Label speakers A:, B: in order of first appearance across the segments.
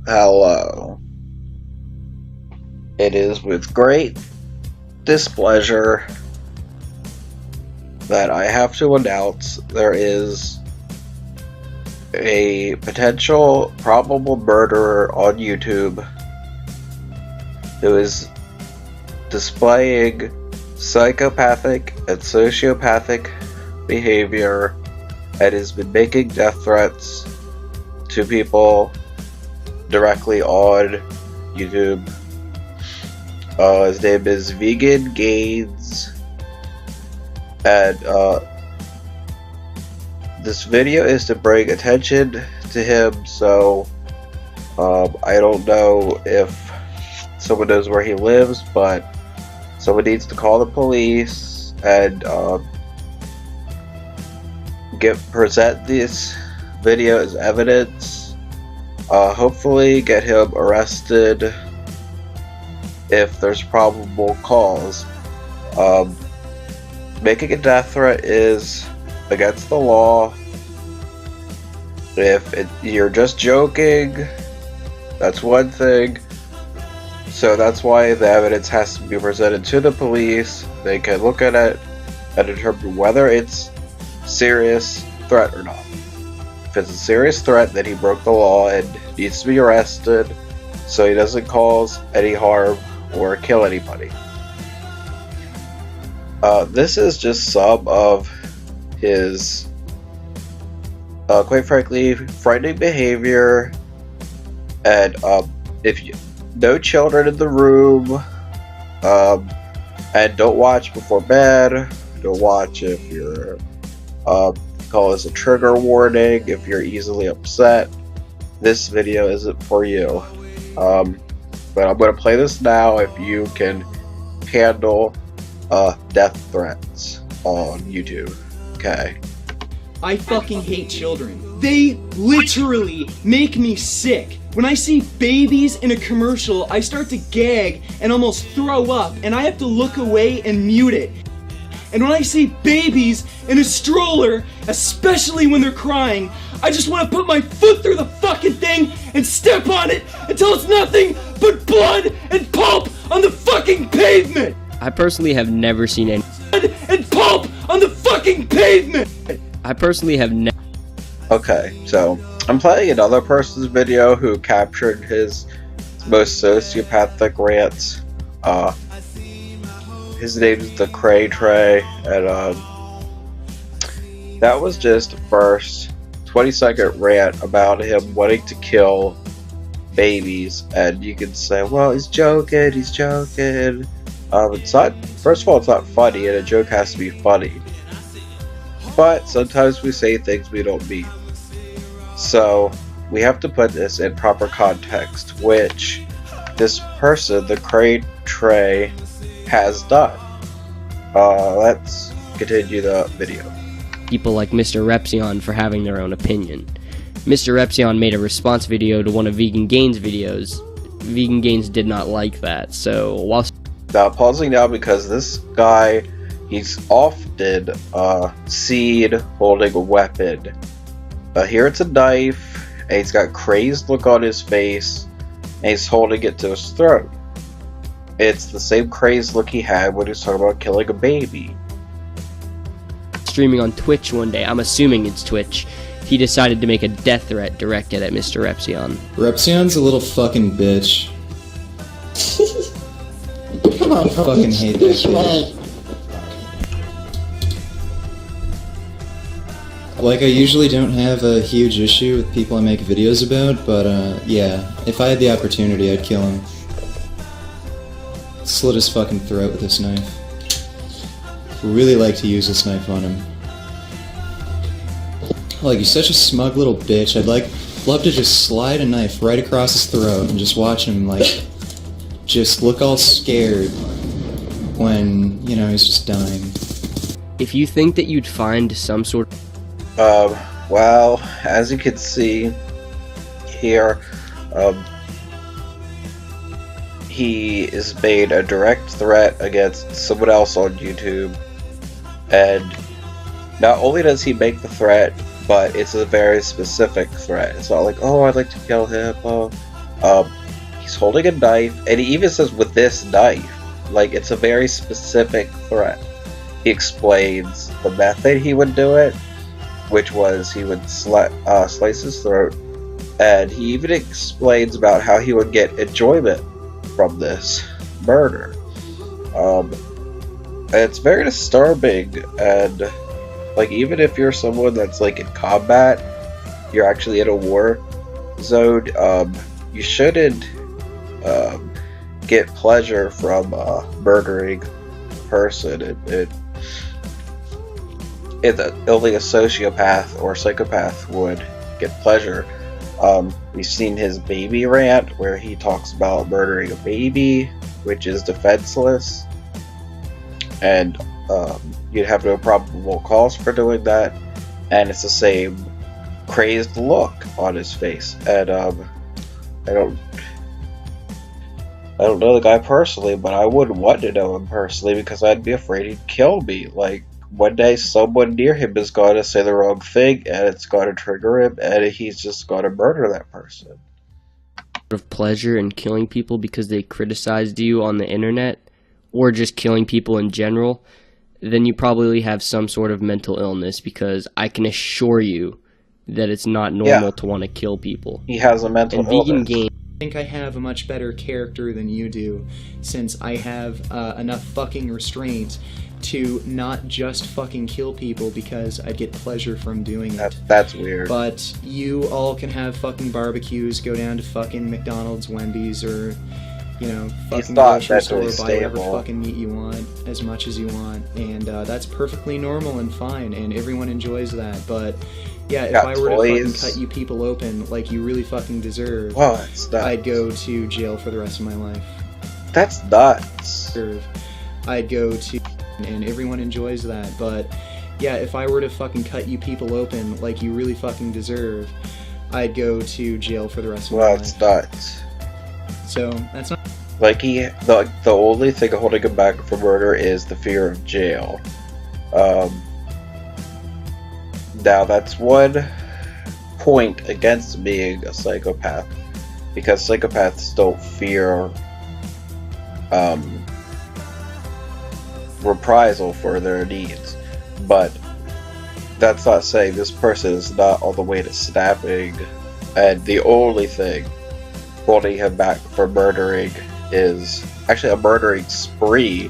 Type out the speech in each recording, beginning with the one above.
A: Hello. It is with great displeasure that I have to announce there is a potential probable murderer on YouTube who is displaying psychopathic and sociopathic behavior and has been making death threats to people directly on YouTube. His name is Vegan Gains, and this video is to bring attention to him, so I don't know if someone knows where he lives, but someone needs to call the police and present this video as evidence. Hopefully get him arrested if there's probable cause. Making a death threat is against the law. If you're just joking, that's one thing. So that's why the evidence has to be presented to the police. They can look at it and determine whether it's serious threat or not. If it's a serious threat, then he broke the law and needs to be arrested so he doesn't cause any harm or kill anybody. This is just some of his, quite frankly, frightening behavior. And if you no children in the room, and don't watch before bed. Don't watch if you're call this a trigger warning if you're easily upset. This video isn't for you. But I'm going to play this now if you can handle death threats on YouTube. Okay.
B: I fucking hate children. They literally make me sick. When I see babies in a commercial, I start to gag and almost throw up, and I have to look away and mute it. And when I see babies in a stroller, especially when they're crying, I just want to put my foot through the fucking thing and step on it until it's nothing but blood and pulp on the fucking pavement!
C: I personally have never seen any
B: Blood and pulp on the fucking pavement!
C: I personally have never.
A: Okay, so I'm playing another person's video who captured his most sociopathic rants. His name is the Cray Tray, and that was just the first 20-second rant about him wanting to kill babies, and you can say, well, he's joking. It's not, first of all, it's not funny, and a joke has to be funny. But sometimes we say things we don't mean. So we have to put this in proper context, which this person, the Cray Tray, has done. Let's continue the video.
C: People like Mr. Repsion for having their own opinion. Mr. Repsion made a response video to one of Vegan Gains' videos. Vegan Gains did not like that, so while...
A: Now, pausing now because this guy, he's often seen holding a weapon. Here it's a knife, and he's got crazed look on his face, and he's holding it to his throat. It's the same crazed look he had when he was talking about killing a baby.
C: Streaming on Twitch one day, I'm assuming it's Twitch, he decided to make a death threat directed at Mr. Repsion.
D: Repsion's a little fucking bitch.
E: Come on,
D: I fucking hate that shit. Like, I usually don't have a huge issue with people I make videos about, but yeah, if I had the opportunity, I'd kill him. Slit his fucking throat with this knife. Really like to use this knife on him. Like, he's such a smug little bitch. I'd love to just slide a knife right across his throat and just watch him, like, just look all scared when, you know, he's just dying.
C: If you think that you'd find some sort of...
A: Well, as you can see here, he is made a direct threat against someone else on YouTube, and not only does he make the threat, but it's a very specific threat. It's not like, oh, I'd like to kill him, oh, He's holding a knife, and he even says with this knife. Like, it's a very specific threat. He explains the method he would do it, which was he would slice his throat, and he even explains about how he would get enjoyment from this murder. It's very disturbing, and like, even if you're someone that's like in combat, you're actually in a war zone, you shouldn't get pleasure from murdering a person. Only a sociopath or psychopath would get pleasure. We've seen his baby rant where he talks about murdering a baby, which is defenseless, and you'd have no probable cause for doing that, and it's the same crazed look on his face. And I don't know the guy personally, but I wouldn't want to know him personally because I'd be afraid he'd kill me. Like, one day someone near him is going to say the wrong thing, and it's going to trigger him, and he's just going to murder that person.
C: Of pleasure in killing people because they criticized you on the internet, or just killing people in general, then you probably have some sort of mental illness, because I can assure you that it's not normal to want to kill people.
A: He has a mental illness.
C: Vegan Game.
B: I think I have a much better character than you do, since I have enough fucking restraint to not just fucking kill people because I get pleasure from doing it.
A: That's weird.
B: But you all can have fucking barbecues, go down to fucking McDonald's, Wendy's, or, you know, fucking grocery store, buy whatever fucking meat you want, as much as you want, and that's perfectly normal and fine, and everyone enjoys that. But yeah, if I were to fucking cut you people open like you really fucking deserve, I'd go to jail for the rest of my life.
A: That's nuts.
B: I'd go to, and everyone enjoys that. But yeah, if I were to fucking cut you people open like you really fucking deserve, I'd go to jail for the rest of my life.
A: That's nuts.
B: So that's not
A: like the only thing holding him back from murder is the fear of jail. Now that's one point against being a psychopath, because psychopaths don't fear reprisal for their needs. But that's not saying this person is not all the way to snapping, and the only thing holding him back from murdering is actually a murdering spree.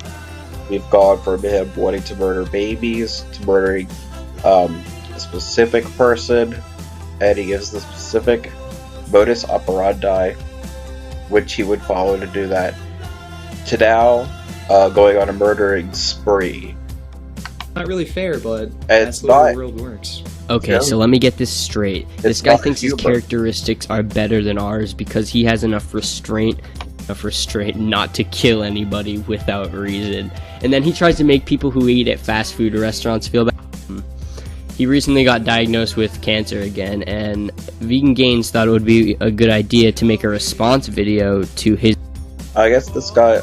A: We've gone from him wanting to murder babies to murdering a specific person, and he gives the specific modus operandi which he would follow to do that, to now going on a murdering spree.
B: not really fair, but that's the way the world works.
C: Okay, so let me get this straight. This guy thinks his characteristics are better than ours because he has enough restraint not to kill anybody without reason. And then he tries to make people who eat at fast food restaurants feel bad. He recently got diagnosed with cancer again, and Vegan Gains thought it would be a good idea to make a response video to his...
A: I guess this guy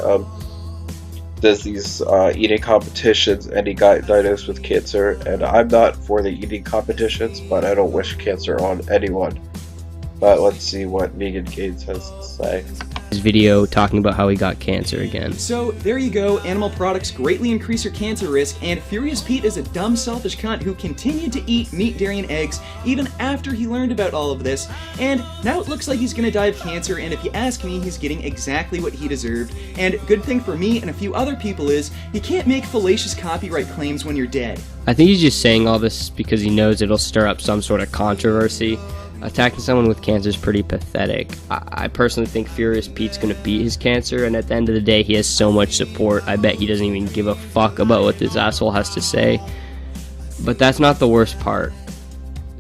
A: does these eating competitions, and he got diagnosed with cancer, and I'm not for the eating competitions, but I don't wish cancer on anyone. But let's see what Vegan Gains has to say.
C: His video talking about how he got cancer again.
B: So there you go, animal products greatly increase your cancer risk, and Furious Pete is a dumb, selfish cunt who continued to eat meat, dairy, and eggs even after he learned about all of this, and now it looks like he's gonna die of cancer, and if you ask me, he's getting exactly what he deserved. And good thing for me and a few other people is, you can't make fallacious copyright claims when you're dead.
C: I think he's just saying all this because he knows it'll stir up some sort of controversy. Attacking someone with cancer is pretty pathetic. I personally think Furious Pete's gonna beat his cancer, and at the end of the day, he has so much support, I bet he doesn't even give a fuck about what this asshole has to say. But that's not the worst part.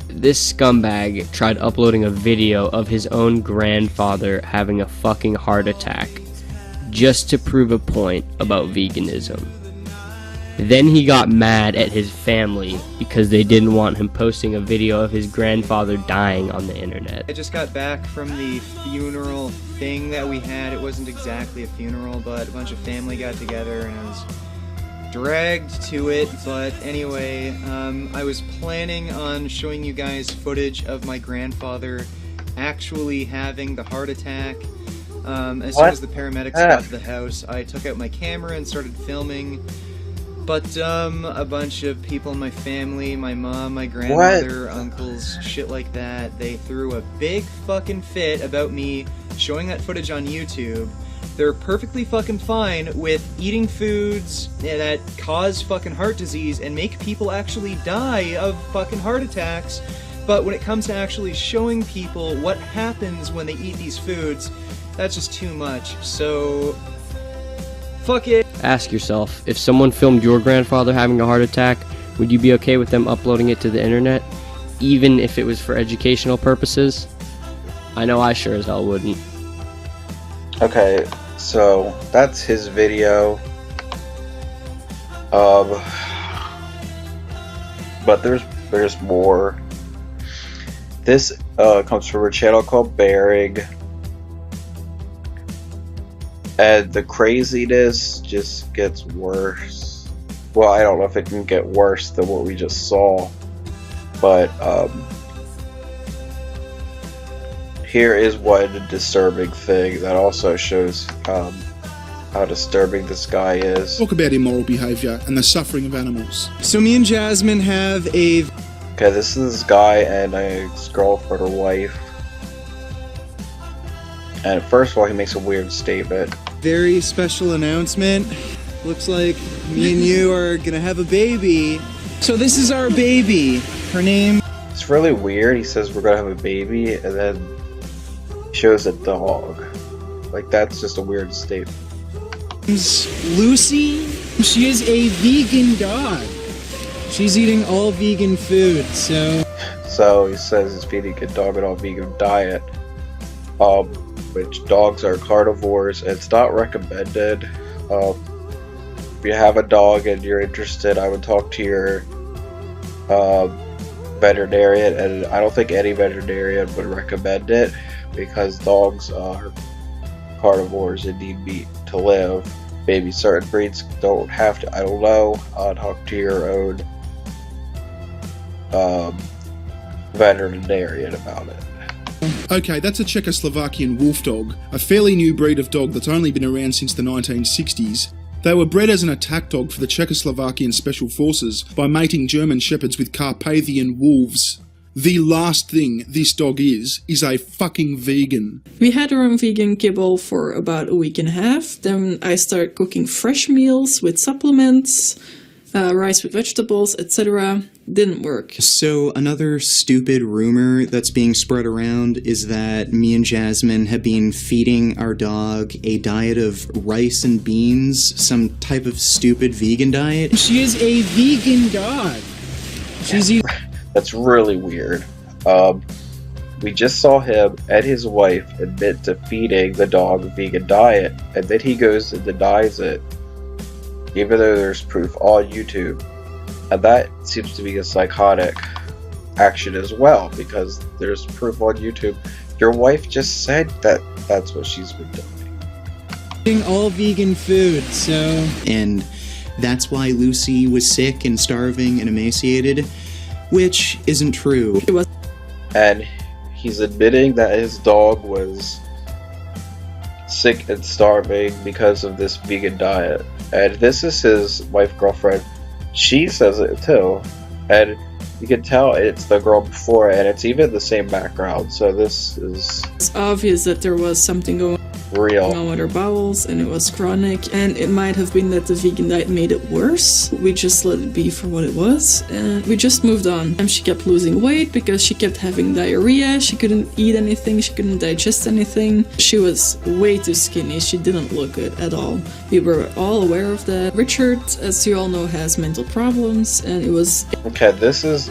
C: This scumbag tried uploading a video of his own grandfather having a fucking heart attack, just to prove a point about veganism. Then he got mad at his family because they didn't want him posting a video of his grandfather dying on the internet.
B: I just got back from the funeral thing that we had. It wasn't exactly a funeral, but a bunch of family got together and I was dragged to it. But anyway, I was planning on showing you guys footage of my grandfather actually having the heart attack. As soon as the paramedics got to the house, I took out my camera and started filming. But a bunch of people in my family, my mom, my grandmother, uncles, shit like that, they threw a big fucking fit about me showing that footage on YouTube. They're perfectly fucking fine with eating foods that cause fucking heart disease and make people actually die of fucking heart attacks. But when it comes to actually showing people what happens when they eat these foods, that's just too much. So, fuck it.
C: Ask yourself, if someone filmed your grandfather having a heart attack, would you be okay with them uploading it to the internet, even if it was for educational purposes? I know I sure as hell wouldn't.
A: Okay, so that's his video. But there's more. This comes from a channel called Bearing. And the craziness just gets worse. Well, I don't know if it can get worse than what we just saw. But here is one disturbing thing that also shows how disturbing this guy is.
E: Talk about immoral behaviour and the suffering of animals.
B: So me and Jasmine have a...
A: Okay, this is this guy and his girlfriend or wife. And first of all, he makes a weird statement.
B: very special announcement. Looks like me and you are gonna have a baby. So this is our baby. Her name...
A: It's really weird. He says we're gonna have a baby and then shows a dog. Like, that's just a weird statement.
B: Lucy. She is a vegan dog. She's eating all vegan food, so...
A: So he says he's feeding a dog an all-vegan diet. Which dogs are carnivores, and it's not recommended. If you have a dog and you're interested, I would talk to your veterinarian, and I don't think any veterinarian would recommend it, because dogs are carnivores and need meat to live. Maybe certain breeds don't have to, I don't know. Talk to your own veterinarian about it.
E: Okay, that's a Czechoslovakian wolf dog, a fairly new breed of dog that's only been around since the 1960s. They were bred as an attack dog for the Czechoslovakian Special Forces by mating German shepherds with Carpathian wolves. The last thing this dog is a fucking vegan.
F: We had our own vegan kibble for about a week and a half. Then I started cooking fresh meals with supplements, rice with vegetables, etc. Didn't work.
B: So another stupid rumor that's being spread around is that me and Jasmine have been feeding our dog a diet of rice and beans, some type of stupid vegan diet. She is a vegan dog. She's eating...
A: That's really weird. We just saw him and his wife admit to feeding the dog a vegan diet, and then he goes and denies it, even though there's proof on YouTube. And that seems to be a psychotic action as well, because there's proof on YouTube. Your wife just said that that's what she's been doing.
B: Eating all vegan food, so... And that's why Lucy was sick and starving and emaciated, which isn't true.
A: And he's admitting that his dog was sick and starving because of this vegan diet. And this is his wife, girlfriend. She says it too. And you can tell it's the girl before, and it's even the same background. So this is...
F: It's obvious that there was something going
A: real
F: on with her bowels, and it was chronic, and it might have been that the vegan diet made it worse. We just let it be for what it was, and we just moved on. And she kept losing weight because she kept having diarrhea, she couldn't eat anything, she couldn't digest anything. She was way too skinny, she didn't look good at all. We were all aware of that. Richard, as you all know, has mental problems, and it was...
A: Okay, this is,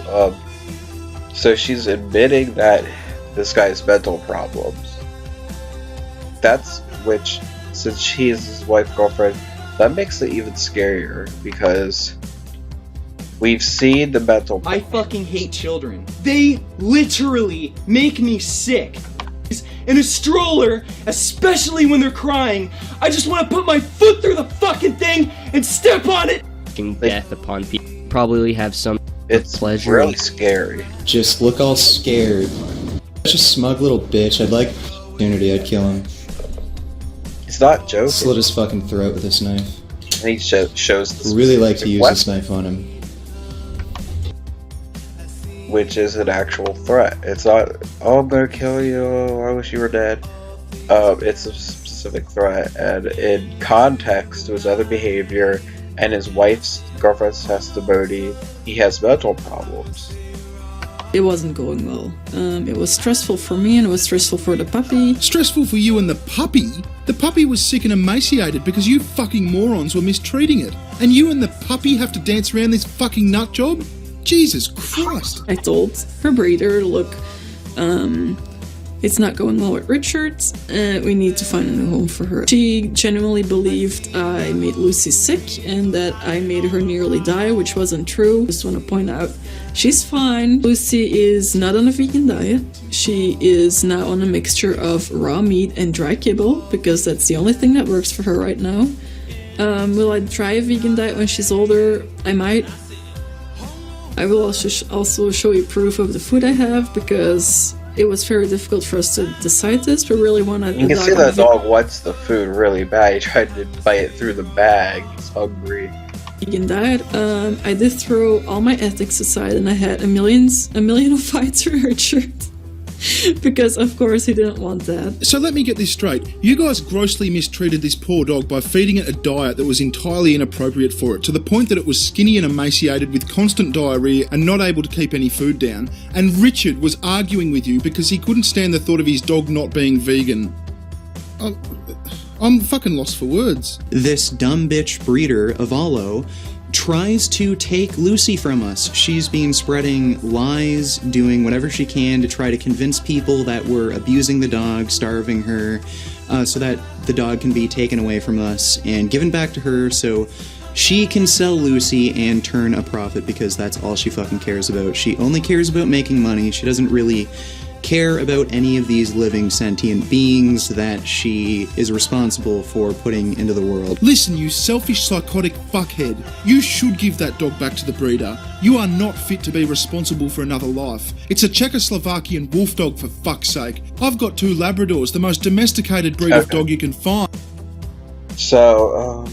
A: so she's admitting that this guy has mental problems. That's, which, since she is his wife, girlfriend, that makes it even scarier, because we've seen the mental
B: I fucking hate children. They literally make me sick. In a stroller, especially when they're crying, I just want to put my foot through the fucking thing and step on it.
C: Death upon people. Probably have some
A: it's
C: pleasure.
A: really scary.
D: Just look all scared. Such a smug little bitch. I'd like opportunity, I'd kill him.
A: He's not joking.
D: Slit his fucking throat with this knife.
A: And he shows the
D: Really like to
A: specific
D: use
A: weapon,
D: this knife on him.
A: which is an actual threat. It's not, oh, I'm gonna kill you, I wish you were dead. It's a specific threat, and in context to his other behavior and his wife's girlfriend's testimony, he has mental problems.
F: It wasn't going well. It was stressful for me and it was stressful for the puppy.
E: Stressful for you and the puppy? The puppy was sick and emaciated because you fucking morons were mistreating it. And you and the puppy have to dance around this fucking nut job? Jesus Christ.
F: I told her breeder, look, it's not going well with Richard. We need to find a new home for her. She genuinely believed I made Lucy sick and that I made her nearly die, which wasn't true. Just want to point out, she's fine. Lucy is not on a vegan diet. She is now on a mixture of raw meat and dry kibble because that's the only thing that works for her right now. Will I try a vegan diet when she's older? I might. I will also show you proof of the food I have because it was very difficult for us to decide this. We really wanted
A: You can see that dog wants the food really bad. He tried to bite it through the bag. He's hungry.
F: vegan diet. I did throw all my ethics aside and I had a million of fights for Richard. Because of course he didn't want that.
E: So let me get this straight. You guys grossly mistreated this poor dog by feeding it a diet that was entirely inappropriate for it, to the point that it was skinny and emaciated with constant diarrhea and not able to keep any food down. And Richard was arguing with you because he couldn't stand the thought of his dog not being vegan. I'm fucking lost for words.
G: This dumb bitch breeder of Alo tries to take Lucy from us. She's been spreading lies, doing whatever she can to try to convince people that we're abusing the dog, starving her, so that the dog can be taken away from us and given back to her so she can sell Lucy and turn a profit, because that's all she fucking cares about. She only cares about making money. She doesn't really care about any of these living sentient beings that she is responsible for putting into the world.
E: Listen, you selfish, psychotic fuckhead. You should give that dog back to the breeder. You are not fit to be responsible for another life. It's a Czechoslovakian wolf dog, for fuck's sake. I've got 2 Labradors, the most domesticated breed of dog you can find.
A: So,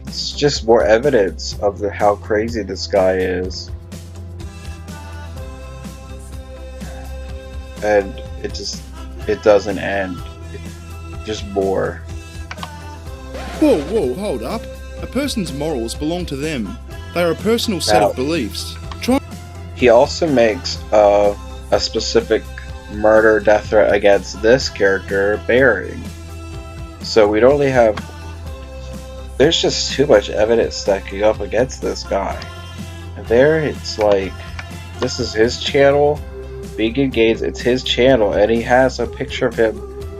A: it's just more evidence of how crazy this guy is. And it doesn't end. It's just more.
E: Whoa, hold up. A person's morals belong to them. They are a personal set of beliefs.
A: He also makes a specific murder death threat against this character, Baring. So we'd only have... There's just too much evidence stacking up against this guy. And there it's like, this is his channel. Vegan Gains, it's his channel, and he has a picture of him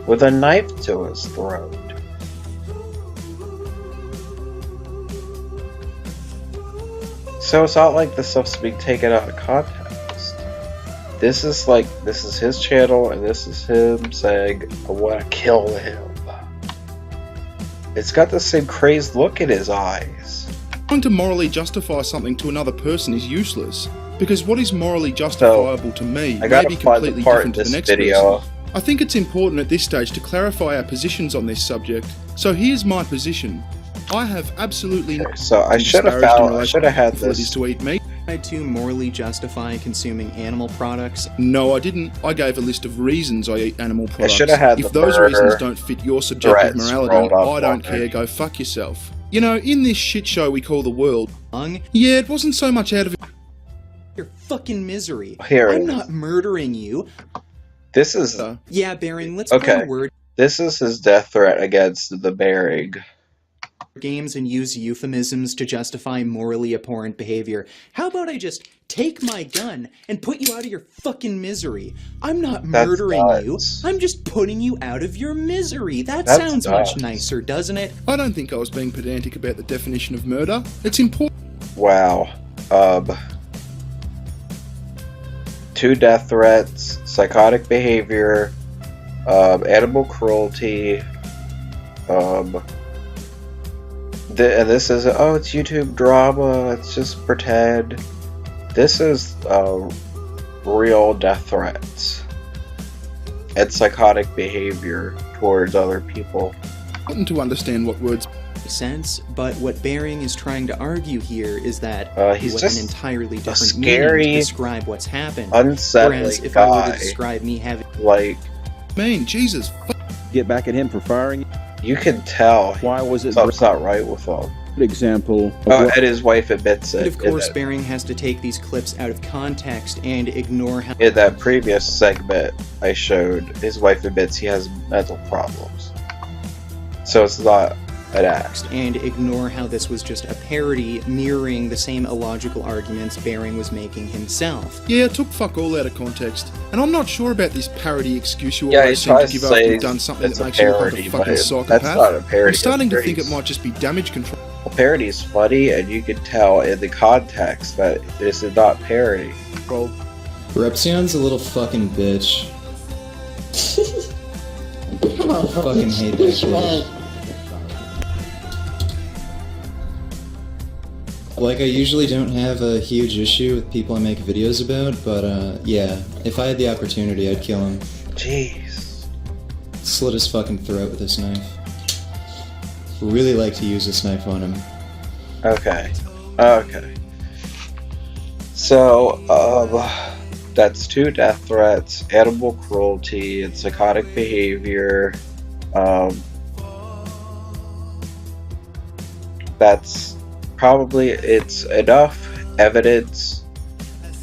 A: with a knife to his throat. So it's not like this stuff's being taken out of context. This is his channel, and this is him saying, I want to kill him. It's got the same crazed look in his eyes.
E: Trying to morally justify something to another person is useless. Because what is morally justifiable to me may be completely different to the next person. I think it's important at this stage to clarify our positions on this subject. So here's my position. I have absolutely no
A: I should have had this
E: to eat meat.
G: Tried to morally justify consuming animal products.
E: No, I didn't. I gave a list of reasons I eat animal products.
A: If
E: those reasons don't fit your subjective morality, I don't care. Go fuck yourself. You know, in this shit show we call the world, yeah, it wasn't so much out of it.
G: Your fucking misery.
A: Here
G: I'm not murdering you.
A: This is...
G: Yeah, Baring, let's put a word...
A: This is his death threat against the Baring.
G: Games and use euphemisms to justify morally abhorrent behavior. How about I just take my gun and put you out of your fucking misery? I'm not murdering you. I'm just putting you out of your misery. That sounds much nicer, doesn't it?
E: I don't think I was being pedantic about the definition of murder. It's important.
A: Wow. 2 death threats, psychotic behavior, animal cruelty, and this is, it's YouTube drama, it's just pretend. This is real death threats. and psychotic behavior towards other people.
E: To understand what words
G: sense, but what Baring is trying to argue here is that
A: he's
G: was
A: just
G: an entirely
A: a
G: different
A: scary,
G: meaning to describe what's happened.
A: unsettling
G: Whereas if
A: guy.
G: I were to describe me having
A: Like,
E: mean. Jesus.
H: Get back at him for firing.
A: you can tell
H: Why was it
A: something's not right with him.
H: an example? Of
A: Oh,
H: what-
A: and his wife admits
G: But
A: it.
G: of course, Baring has to take these clips out of context and ignore how
A: In that previous segment I showed, his wife admits he has mental problems. So it's not an act.
G: this was just a parody mirroring the same illogical arguments Baring was making himself.
E: Yeah, it took fuck all out of context. And I'm not sure about this parody excuse you
A: Yeah,
E: always
A: he
E: seem to
A: tries
E: give
A: to
E: after
A: say
E: you've done something
A: it's
E: that
A: a
E: makes you look like
A: parody,
E: a
A: but
E: fucking
A: that's
E: psychopath.
A: not a parody.
E: I'm starting to
A: It's
E: think it
A: very-
E: might just be damage control.
A: A parody's funny, and you can tell in the context that this is not parody.
D: Repsion's a little fucking bitch. Fucking hate that shit. Like, I usually don't have a huge issue with people I make videos about, but yeah, if I had the opportunity, I'd kill him.
A: Jeez.
D: Slit his fucking throat with this knife. Really like to use this knife on him.
A: Okay. Okay. So, that's 2 death threats, animal cruelty, and psychotic behavior. That's probably, it's enough evidence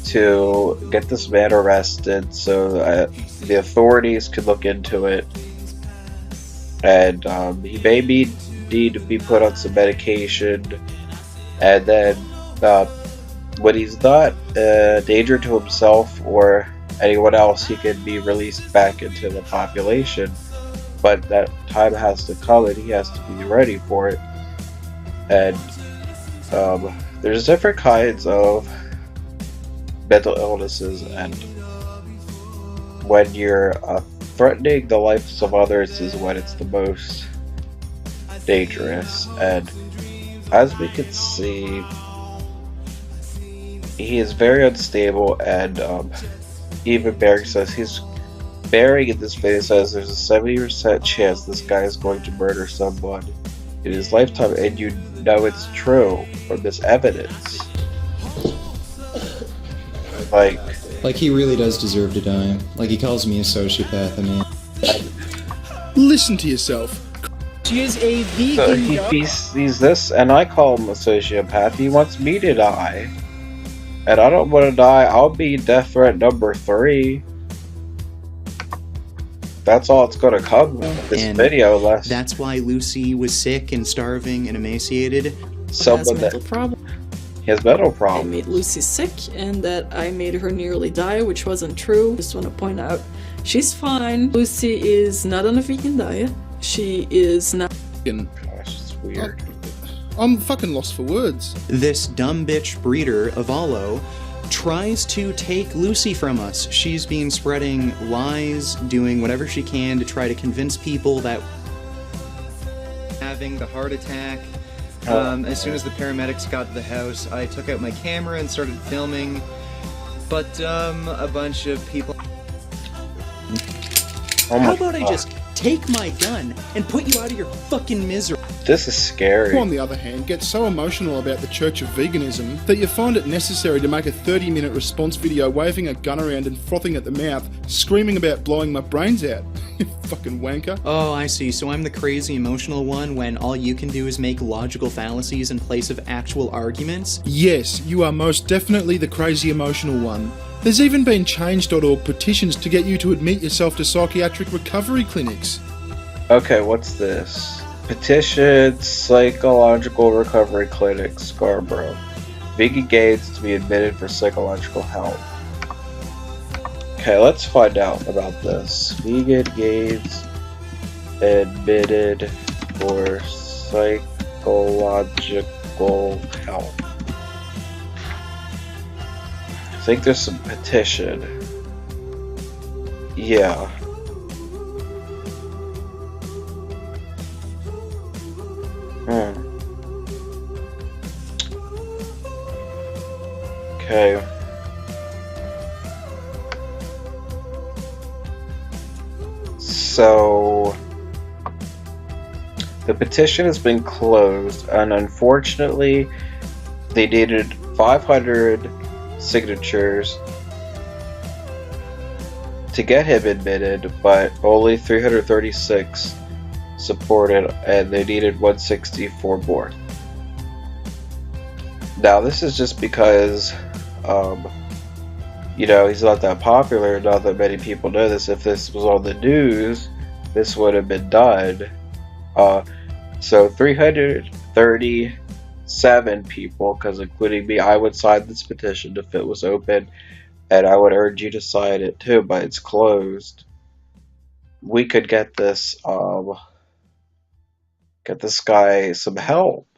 A: to get this man arrested so the authorities could look into it. And he may need to be put on some medication. And then when he's not a danger to himself or anyone else, he can be released back into the population. But that time has to come and he has to be ready for it. And there's different kinds of mental illnesses, and when you're threatening the lives of others is when it's the most dangerous. And as we can see, he is very unstable, and even Baring says Baring in this video says there's a 70% chance this guy is going to murder someone in his lifetime, and you know it's true from this evidence.
D: Like, he really does deserve to die. Like, he calls me a sociopath, I mean.
E: Listen to yourself.
B: She is a vegan.
A: So he sees this, and I call him a sociopath. He wants me to die, and I don't want to die. I'll be death threat number 3. That's all it's going to come with this
G: And
A: video, unless
G: that's why Lucy was sick and starving and emaciated.
F: Has
A: someone that
F: mental problem.
A: has mental
F: I
A: problems.
F: made Lucy sick and that I made her nearly die, which wasn't true. Just want to point out, she's fine. Lucy is not on a vegan diet. She is not.
E: Fucking-
A: Gosh, it's weird.
E: I'm fucking lost for words.
G: This dumb bitch breeder, Avalo, tries to take Lucy from us. She's been spreading lies, doing whatever she can to try to convince people that having the heart attack. As soon as the paramedics got to the house, I took out my camera and started filming, but a bunch of people.
A: Oh my
G: How about I
A: God.
G: just take my gun and put you out of your fucking misery?
A: This is scary.
E: Who, on the other hand, gets so emotional about the Church of Veganism that you find it necessary to make a 30-minute response video waving a gun around and frothing at the mouth, screaming about blowing my brains out. You fucking wanker.
G: Oh, I see. So I'm the crazy emotional one when all you can do is make logical fallacies in place of actual arguments?
E: Yes, you are most definitely the crazy emotional one. There's even been Change.org petitions to get you to admit yourself to psychiatric recovery clinics.
A: Okay, what's this? Petition Psychological Recovery Clinic, Scarborough. Vegan gays to be admitted for psychological help. Okay, let's find out about this. Vegan gays admitted for psychological help. I think there's some petition. Yeah. Okay. So the petition has been closed, and unfortunately, they needed 500 signatures to get him admitted, but only 336 supported, and they needed 164 more. Now, this is just because, you know, he's not that popular, not that many people know this. If this was on the news, this would have been done. So 337 people, because including me, I would sign this petition if it was open, and I would urge you to sign it too, but it's closed. We could get this guy some help.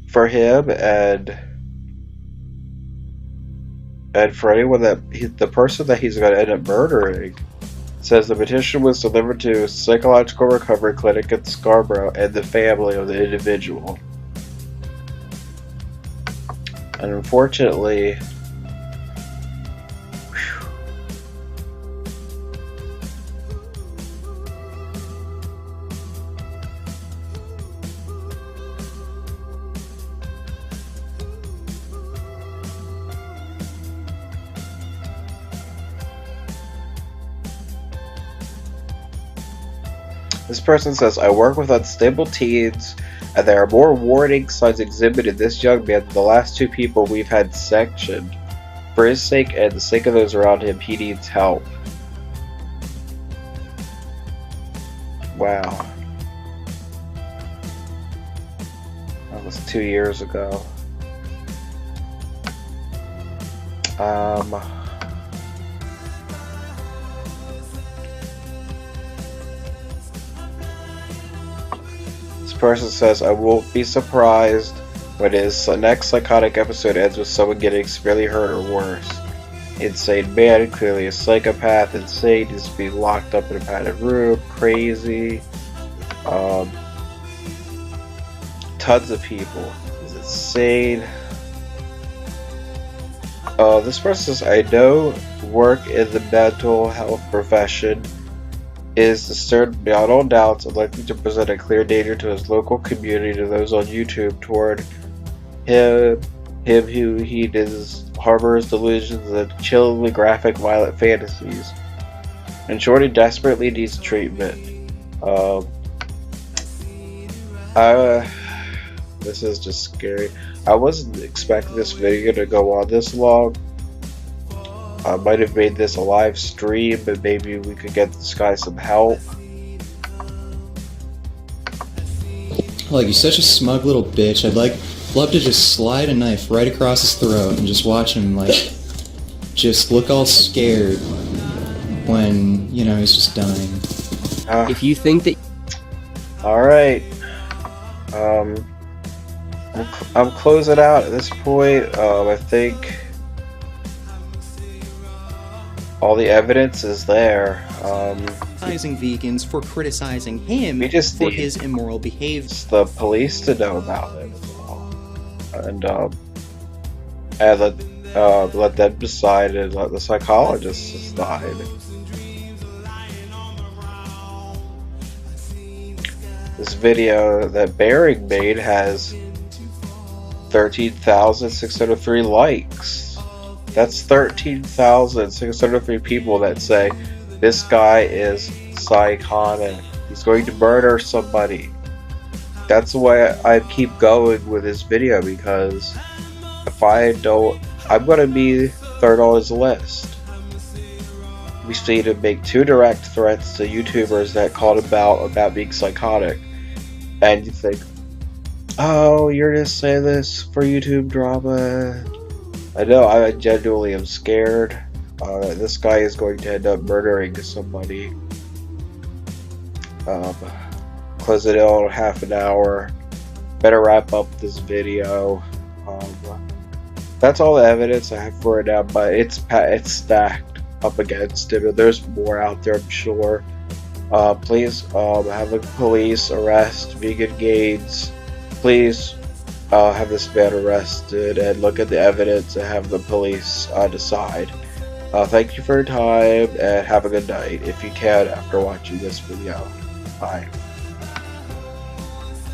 A: For him and for anyone the person that he's going to end up murdering, says the petition was delivered to a psychological recovery clinic in Scarborough and the family of the individual. And unfortunately, this person says, I work with unstable teens, and there are more warning signs exhibited in this young man than the last two people we've had sectioned. For his sake and the sake of those around him, he needs help. Wow. That was 2 years ago. This person says, I won't be surprised when his next psychotic episode ends with someone getting severely hurt or worse. Insane man, clearly a psychopath, insane, is being locked up in a padded room, crazy. Tons of people. He's insane. This person says, I know work in the mental health profession is disturbed beyond all doubts and likely to present a clear danger to his local community, to those on YouTube, toward him who he harbors delusions and chillingly graphic violent fantasies. In short, he desperately needs treatment. This is just scary. I wasn't expecting this video to go on this long. I might have made this a live stream, but maybe we could get this guy some help.
D: Like, you're such a smug little bitch. I'd love to just slide a knife right across his throat and just watch him, like, just look all scared when, you know, he's just dying.
C: If you think that...
A: Alright. I'm closing out at this point. I think all the evidence is there.
G: Criticizing vegans for criticizing him
A: We just
G: for
A: need-
G: his immoral behavior.
A: It's the police to know about it as well. And let them decide, and let the psychologists decide. This video that Baring made has 13,603 likes. That's 13,603 people that say this guy is psychotic. He's going to murder somebody. That's why I keep going with this video, because if I don't, I'm going to be third on his list. We see him make 2 direct threats to YouTubers that called him out about being psychotic. And you think, oh, you're just saying this for YouTube drama. I know, I genuinely am scared that this guy is going to end up murdering somebody. Close it out in half an hour. Better wrap up this video. That's all the evidence I have for it now, but it's stacked up against it. There's more out there, I'm sure. Please have the police arrest vegan gains. Please have this man arrested and look at the evidence and have the police decide. Thank you for your time and have a good night if you can after watching this video. Bye.